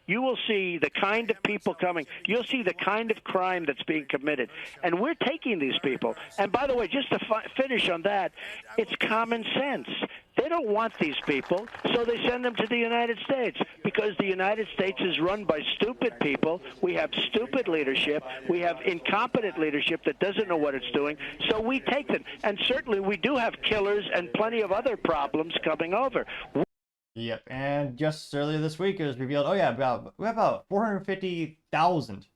You will see the kind of people coming. You'll see the kind of crime that's being committed. And we're taking these people. And by the way, just to finish on that, it's common sense. They don't want these people, so they send them to the United States, because the United States is run by stupid people. We have stupid leadership. We have incompetent leadership that doesn't know what it's doing, so we take them. And certainly we do have killers and plenty of other problems coming over. Yep, and just earlier this week it was revealed, we have about 450,000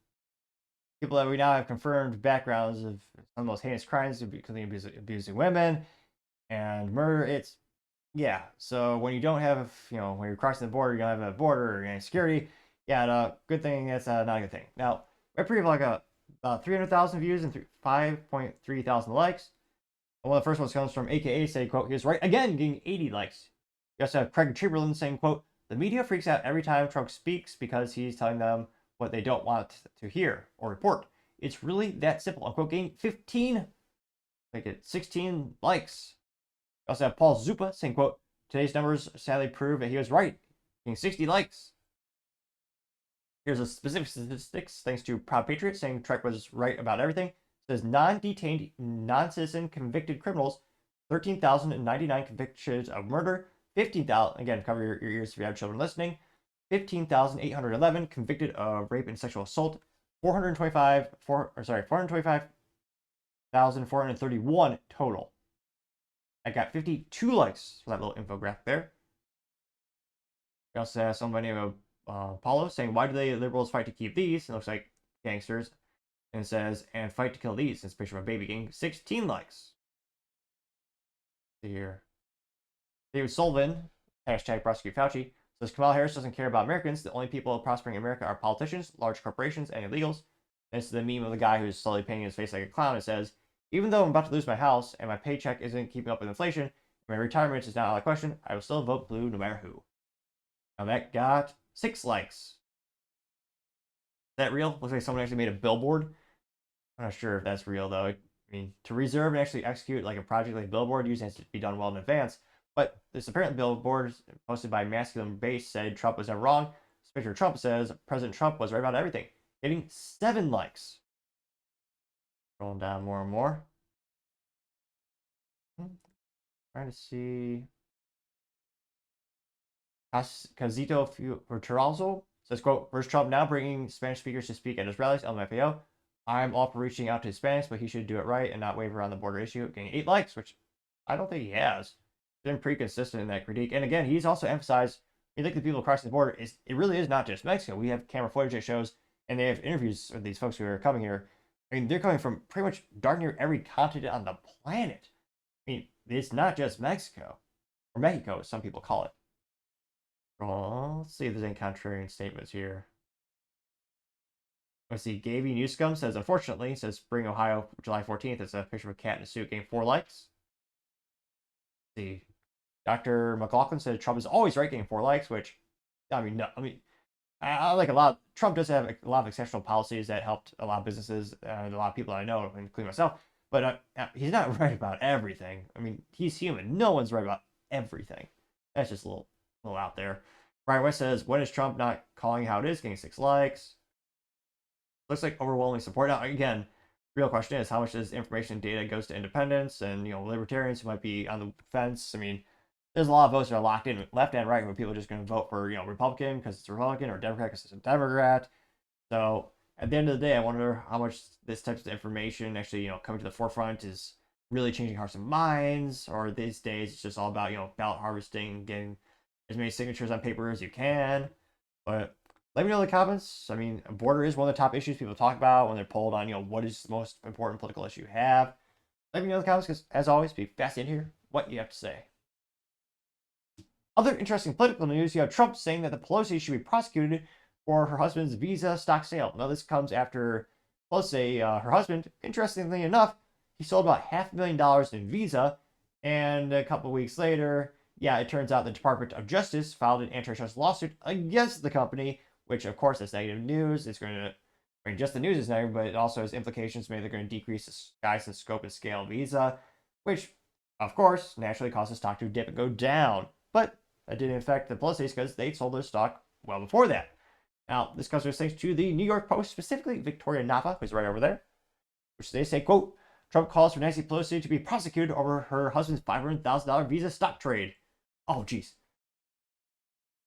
people that we now have confirmed backgrounds of some of the most heinous crimes, including abusing women and murder. So when you don't have, when you're crossing the border, you're going to have a border or security. Good thing that's not a good thing. Now, we have about 300,000 views and 5.3 thousand likes. And one of the first ones comes from AKA saying, quote, he was right again, getting 80 likes. You also have Craig Chamberlain saying, quote, the media freaks out every time Trump speaks because he's telling them what they don't want to hear or report. It's really that simple. Unquote, getting 16 likes. You also have Paul Zupa saying, quote, today's numbers sadly prove that he was right, getting 60 likes. Here's a specific statistics thanks to Proud Patriot saying Trek was right about everything. It says non-detained, non-citizen convicted criminals, 13,099 convictions of murder, 15,000, again, cover your ears if you have children listening, 15,811 convicted of rape and sexual assault, 425,431 total. I got 52 likes for that little infographic there. We also have somebody named Paulo saying, why do the liberals fight to keep these? It looks like gangsters. And it says, and fight to kill these. It's a picture of a baby getting 16 likes. See here. David Sullivan, hashtag prosecute Fauci, says Kamala Harris doesn't care about Americans. The only people prospering in America are politicians, large corporations, and illegals. This is the meme of the guy who's slowly painting his face like a clown. It says, even though I'm about to lose my house and my paycheck isn't keeping up with inflation, and my retirement is not out of question, I will still vote blue no matter who. Now that got 6 likes. Is that real? Looks like someone actually made a billboard. I'm not sure if that's real though. I mean, to reserve and actually execute like a project like billboard usually has to be done well in advance. But this apparent billboard posted by Masculine Base said Trump was never wrong. This picture of Trump says President Trump was right about everything, getting 7 likes. Scrolling down more and more. Trying to see. Casito Fertirazo says, quote, where's Trump now bringing Spanish speakers to speak at his rallies? LMFAO. I'm all for reaching out to Hispanics, but he should do it right and not waver on the border issue. Getting 8 likes, which I don't think he has. He's been pretty consistent in that critique. And again, he's also emphasized, I think the people crossing the border, it really is not just Mexico. We have camera footage that shows, and they have interviews with these folks who are coming here. I mean, they're coming from pretty much darn near every continent on the planet. I mean, it's not just Mexico, or Mexico, as some people call it. Oh, let's see if there's any contrarian statements here. Let's see. Gaby Newscomb says, unfortunately, says Spring, Ohio, July 14th. It's a picture of a cat in a suit getting 4 likes. Let's see. Dr. McLaughlin said Trump is always right, getting 4 likes, which, I mean, no. I mean, I like a lot. Trump does have a lot of exceptional policies that helped a lot of businesses and a lot of people I know, including myself. But he's not right about everything. I mean, he's human. No one's right about everything. That's just a little out there. Brian West says, when is Trump not calling how it is, getting 6 likes? Looks like overwhelming support. Now, again, real question is how much of this information data goes to independents and, libertarians who might be on the fence. I mean, there's a lot of votes that are locked in left and right where people are just going to vote for, Republican because it's a Republican or Democrat because it's a Democrat. So at the end of the day, I wonder how much this type of information actually, coming to the forefront is really changing hearts and minds, or these days it's just all about, ballot harvesting, getting as many signatures on paper as you can. But let me know in the comments. I mean, border is one of the top issues people talk about when they're polled on, what is the most important political issue you have. Let me know in the comments because, as always, be fascinated to hear what you have to say. Other interesting political news, you have Trump saying that the Pelosi should be prosecuted for her husband's Visa stock sale. Now, this comes after Pelosi, her husband, interestingly enough, he sold about $500,000 in Visa, and a couple of weeks later, it turns out the Department of Justice filed an antitrust lawsuit against the company, which, of course, is negative news. It's going to, just the news is negative, but it also has implications. Maybe they're going to decrease the size and scope and scale of Visa, which, of course, naturally causes stock to dip and go down. But that didn't affect the Pelosi's because they sold their stock well before that. Now, this comes thanks to the New York Post, specifically Victoria Nava, who's right over there, which they say, quote, Trump calls for Nancy Pelosi to be prosecuted over her husband's $500,000 Visa stock trade. Oh, geez.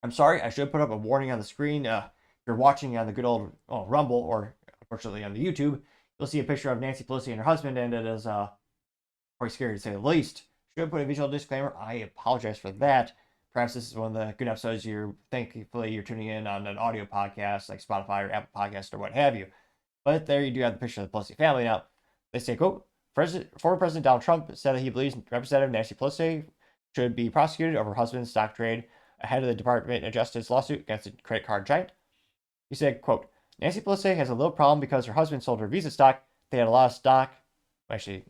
I'm sorry, I should put up a warning on the screen. If you're watching on the good old Rumble, or unfortunately on the YouTube, you'll see a picture of Nancy Pelosi and her husband, and it is quite scary to say the least. Should put a visual disclaimer. I apologize for that. Perhaps this is one of the good episodes thankfully you're tuning in on an audio podcast like Spotify or Apple Podcast or what have you. But there you do have the picture of the Pelosi family. Now, they say, quote, former President Donald Trump said that he believes Representative Nancy Pelosi should be prosecuted over her husband's stock trade ahead of the Department of Justice lawsuit against the credit card giant. He said, quote, Nancy Pelosi has a little problem because her husband sold her Visa stock. They had a lot of stock. Actually,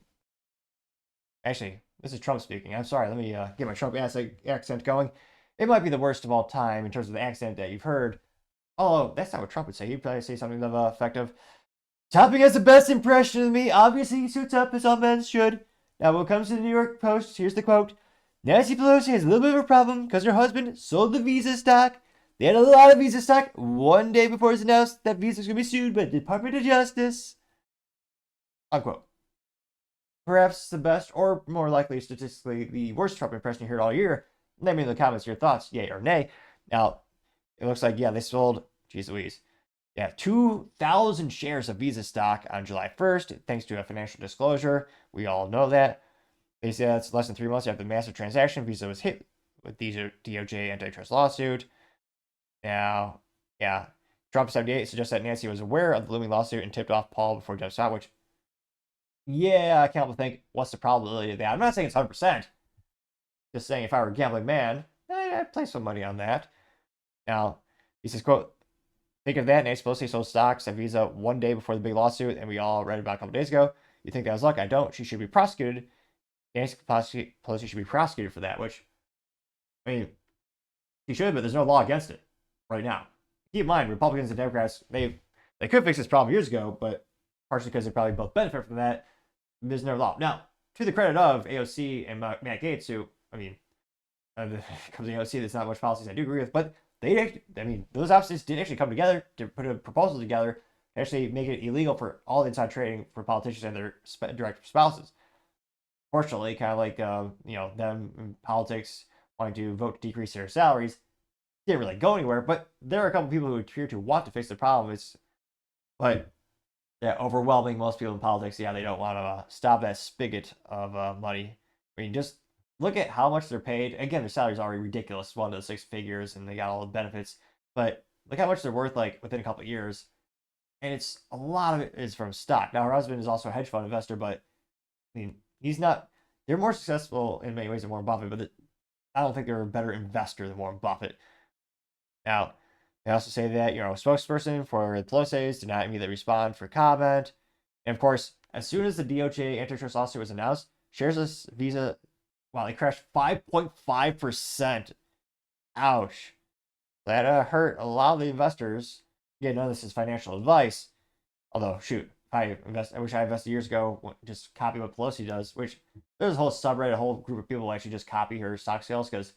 this is Trump speaking. I'm sorry. Let me get my Trump accent going. It might be the worst of all time in terms of the accent that you've heard. Although, that's not what Trump would say. He'd probably say something to the effect of, Topping has the best impression of me. Obviously, he suits up as all men should. Now, when it comes to the New York Post, here's the quote. Nancy Pelosi has a little bit of a problem because her husband sold the Visa stock. They had a lot of Visa stock one day before it was announced that Visa was going to be sued by the Department of Justice. Unquote. Perhaps the best, or more likely statistically the worst Trump impression you heard all year. Let me know in the comments your thoughts, yay or nay. Now, it looks like, they sold, geez Louise, 2,000 shares of Visa stock on July 1st, thanks to a financial disclosure. We all know that. They say that's less than 3 months after the massive transaction. Visa was hit with the DOJ antitrust lawsuit. Now, Trump 78 suggests that Nancy was aware of the looming lawsuit and tipped off Paul before Judge Scott, which, I can't help but think, what's the probability of that? I'm not saying it's 100%. Just saying if I were a gambling man, I'd place some money on that. Now, he says, quote, think of that, Nancy Pelosi sold stocks at Visa one day before the big lawsuit, and we all read about it a couple days ago. You think that was luck? I don't. She should be prosecuted. Nancy Pelosi should be prosecuted for that, which, she should, but there's no law against it right now. Keep in mind, Republicans and Democrats, they could fix this problem years ago, but partially because they probably both benefit from that, there's no law. Now, to the credit of AOC and Matt Gaetz, who, comes to AOC, there's not much policies I do agree with, but those offices did actually come together to put a proposal together to actually make it illegal for all inside trading for politicians and their direct spouses. Fortunately, kind of like, them in politics wanting to vote to decrease their salaries, didn't really go anywhere, but there are a couple people who appear to want to fix the problem. Overwhelming most people in politics, they don't want to stop that spigot of money. Just look at how much they're paid. Again, their salaries are already ridiculous, 1 to 6 figures, and they got all the benefits. But look how much they're worth, within a couple of years. and it's a lot of it is from stock. Now her husband is also a hedge fund investor, but I mean he's not. They're more successful in many ways than Warren Buffett, but I don't think they're a better investor than Warren Buffett. Now they also say that a spokesperson for the Pelosi's did not immediately respond for comment, and of course, as soon as the DOJ antitrust lawsuit was announced, shares of Visa, they crashed 5.5%. Ouch. That hurt a lot of the investors. Again, none of this is financial advice. Although, shoot, I wish I invested years ago. Just copy what Pelosi does. Which there's a whole subreddit, a whole group of people who actually just copy her stock sales because,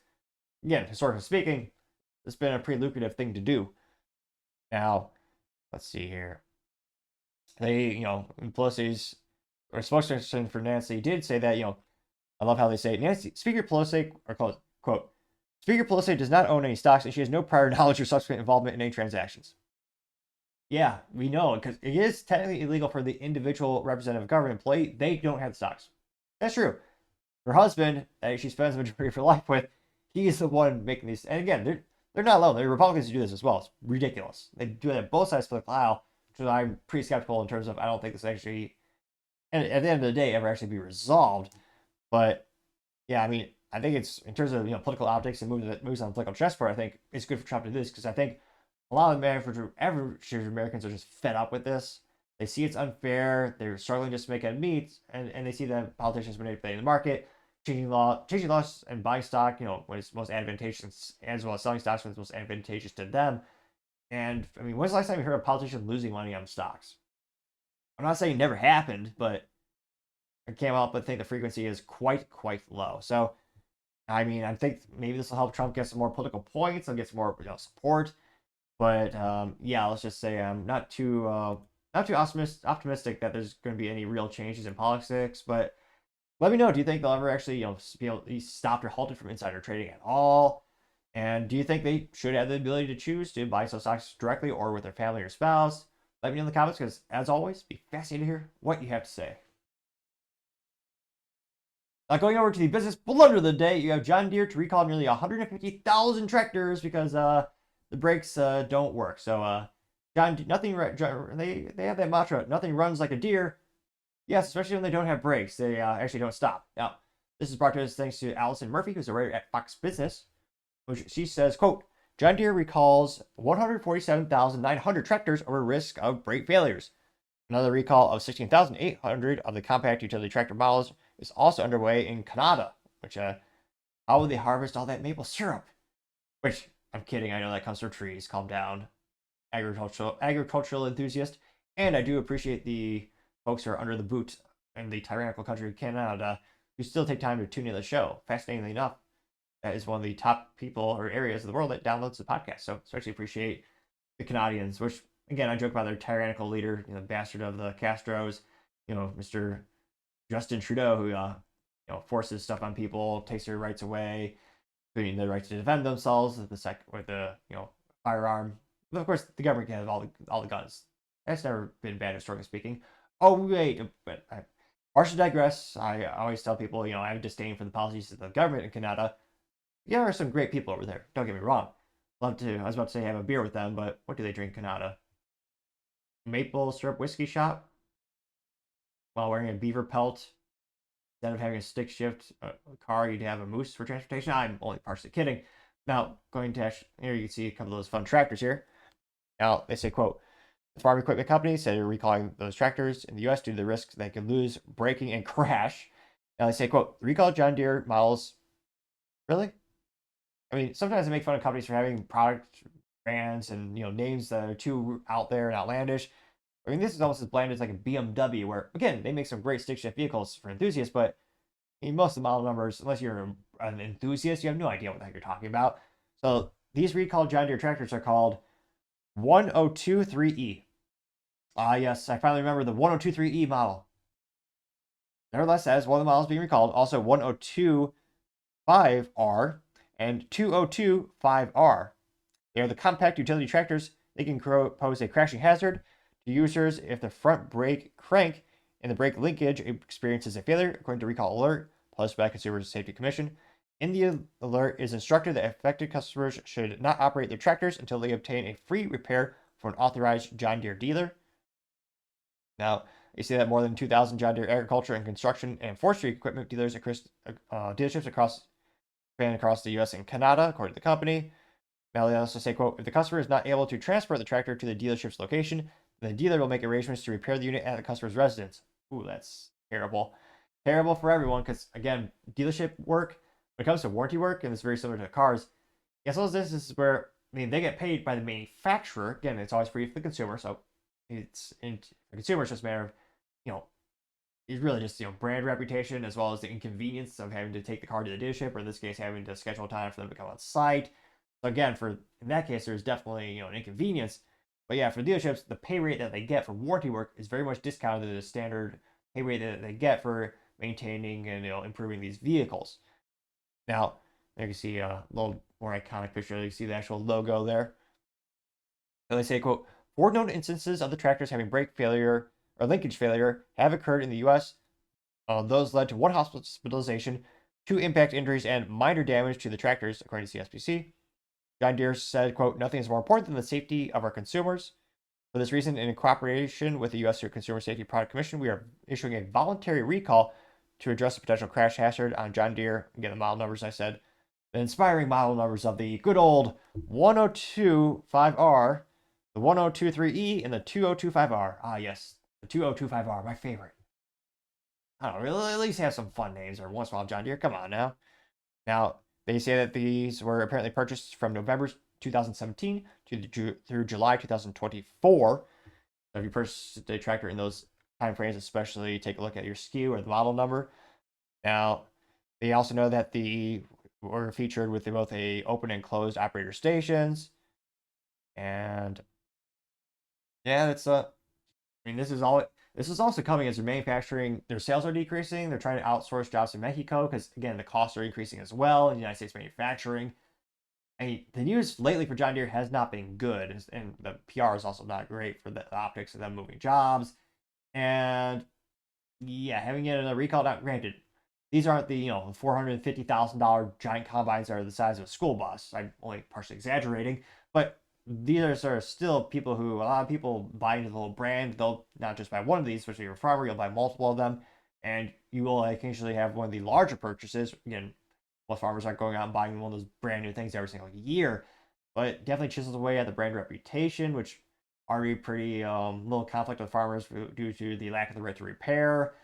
again, historically speaking, it's been a pretty lucrative thing to do. Now, let's see here. Pelosi's or spokesperson for Nancy did say that, I love how they say Nancy, Speaker Pelosi, or quote, Speaker Pelosi does not own any stocks and she has no prior knowledge or subsequent involvement in any transactions. Yeah, we know, because it is technically illegal for the individual representative government employee. They don't have the stocks. That's true. Her husband, that she spends the majority of her life with, he's the one making these. And again, they're not alone. There are Republicans who do this as well. It's ridiculous. They do it on both sides of the aisle, which I'm pretty skeptical in terms of I don't think this actually, and at the end of the day, ever actually be resolved. But yeah, I mean, I think it's in terms of political optics and moves on the political chessboard. I think it's good for Trump to do this because I think a lot of average Americans are just fed up with this. They see it's unfair. They're struggling just to make ends meet, and they see that politicians manipulating the market, changing laws, and buying stock. When it's most advantageous, as well as selling stocks when it's most advantageous to them. And I mean, when's the last time you heard of politicians losing money on stocks? I'm not saying it never happened, but I can't help but think the frequency is quite low. So, I mean, I think maybe this will help Trump get some more political points and get some more support. But yeah, let's just say I'm not too optimistic that there's going to be any real changes in politics. But let me know. Do you think they'll ever actually be able to be stopped or halted from insider trading at all? And do you think they should have the ability to choose to buy some stocks directly or with their family or spouse? Let me know in the comments because, as always, be fascinated to hear what you have to say. Now, going over to the business blunder of the day, you have John Deere to recall nearly 150,000 tractors because the brakes don't work. So, they have that mantra, nothing runs like a deer. Yes, especially when they don't have brakes. They actually don't stop. Now, this is brought to us thanks to Allison Murphy, who's a writer at Fox Business, which she says, quote, John Deere recalls 147,900 tractors over risk of brake failures. Another recall of 16,800 of the compact utility tractor models is also underway in Canada, which, how would they harvest all that maple syrup? Which, I'm kidding, I know that comes from trees, calm down, agricultural enthusiast, and I do appreciate the folks who are under the boot in the tyrannical country of Canada who still take time to tune in the show. Fascinatingly enough, that is one of the top people or areas of the world that downloads the podcast, so especially appreciate the Canadians, which, again, I joke about their tyrannical leader, bastard of the Castros, Mr. Justin Trudeau, who forces stuff on people, takes their rights away, including the right to defend themselves with the firearm. But of course, the government can have all the guns. That's never been bad, historically speaking. Oh wait, but I should digress. I always tell people, I have disdain for the policies of the government in Canada. There are some great people over there. Don't get me wrong. Love to. I was about to say have a beer with them, but what do they drink in Canada? Maple syrup whiskey shop while wearing a beaver pelt. Instead of having a stick shift car, you'd have a moose for transportation. I'm only partially kidding. Now, going to here, you can see a couple of those fun tractors here. Now, they say, quote, the farm equipment company said they're recalling those tractors in the U.S. due to the risks they could lose, braking, and crash. Now, they say, quote, recall John Deere models. Really? I mean, sometimes they make fun of companies for having product brands and, names that are too out there and outlandish. I mean, this is almost as bland as like a BMW, where, again, they make some great stick shift vehicles for enthusiasts, but most of the model numbers, unless you're an enthusiast, you have no idea what the heck you're talking about. So these recalled John Deere tractors are called 1023E. Yes, I finally remember the 1023E model. Nevertheless, as one of the models being recalled, also 1025R and 2025R. They are the compact utility tractors. They can pose a crashing hazard to users if the front brake crank and the brake linkage experiences a failure, according to recall alert published by Consumer Safety Commission. In the alert is instructed that affected customers should not operate their tractors until they obtain a free repair from an authorized John Deere dealer. Now, you see that more than 2,000 John Deere agriculture and construction and forestry equipment dealers dealerships across the U.S. and Canada, according to the company. Now, they also say, quote, if the customer is not able to transfer the tractor to the dealership's location, then the dealer will make arrangements to repair the unit at the customer's residence. Ooh, that's terrible. Terrible for everyone because, again, dealership work, when it comes to warranty work, and it's very similar to cars, as well as this is where, I mean, they get paid by the manufacturer. Again, it's always free for the consumer, so for consumers, it's just a matter of, it's really just, brand reputation as well as the inconvenience of having to take the car to the dealership, or in this case, having to schedule time for them to come on site. So again, in that case, there's definitely, an inconvenience. But yeah, for dealerships, the pay rate that they get for warranty work is very much discounted to the standard pay rate that they get for maintaining and, improving these vehicles. Now, there you can see a little more iconic picture. You can see the actual logo there. And they say, quote, 4 known instances of the tractors having brake failure or linkage failure have occurred in the U.S. Those led to 1 hospitalization, 2 impact injuries, and minor damage to the tractors, according to CSBC. John Deere said, quote, nothing is more important than the safety of our consumers. For this reason, in cooperation with the U.S. Consumer Safety Product Commission, we are issuing a voluntary recall to address the potential crash hazard on John Deere. Again, the model numbers I said. The inspiring model numbers of the good old 1025R, the 1023E, and the 2025R. Ah, yes, the 2025R, my favorite. I don't know, really, at least have some fun names or once in a while, John Deere. Come on now. Now, they say that these were apparently purchased from November 2017 through July 2024. So if you purchased a tractor in those time frames, especially take a look at your SKU or the model number. Now, they also know that the were featured with both a open and closed operator stations. And yeah, that's this is also coming as their sales are decreasing. They're trying to outsource jobs to Mexico because, again, the costs are increasing as well in the United States manufacturing. The news lately for John Deere has not been good, and the PR is also not great for the optics of them moving jobs. And yeah, having it in a recall, now granted, these aren't the $450,000 giant combines that are the size of a school bus. I'm only partially exaggerating, but these are still a lot of people buy into the whole brand. They'll not just buy one of these, especially if you're a farmer, you'll buy multiple of them, and you will occasionally have one of the larger purchases. Again, most farmers aren't going out and buying one of those brand new things every single year, but it definitely chisels away at the brand reputation, which already pretty little conflict with farmers due to the lack of the right to repair.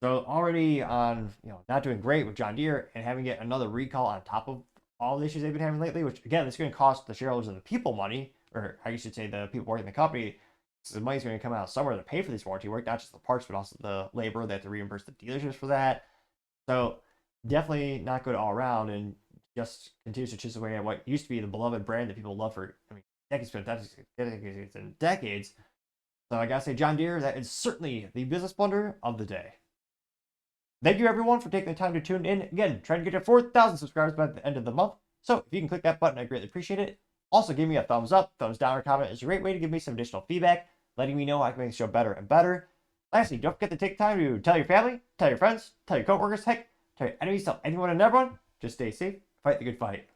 So already on not doing great with John Deere, and having yet another recall on top of all the issues they've been having lately, which again, it's going to cost the shareholders and the people money, or I should say the people working in the company. So the money's going to come out somewhere to pay for this warranty work, not just the parts, but also the labor. They have to reimburse the dealerships for that. So definitely not good all around, and just continues to chisel away at what used to be the beloved brand that people love for, decades and decades. So I gotta say, John Deere, that is certainly the business blunder of the day. Thank you, everyone, for taking the time to tune in. Again, trying to get to 4,000 subscribers by the end of the month. So if you can click that button, I greatly appreciate it. Also, give me a thumbs up, thumbs down, or comment. It's a great way to give me some additional feedback, letting me know how I can make the show better and better. Lastly, don't forget to take time to tell your family, tell your friends, tell your coworkers, heck, tell your enemies, tell anyone and everyone. Just stay safe, fight the good fight.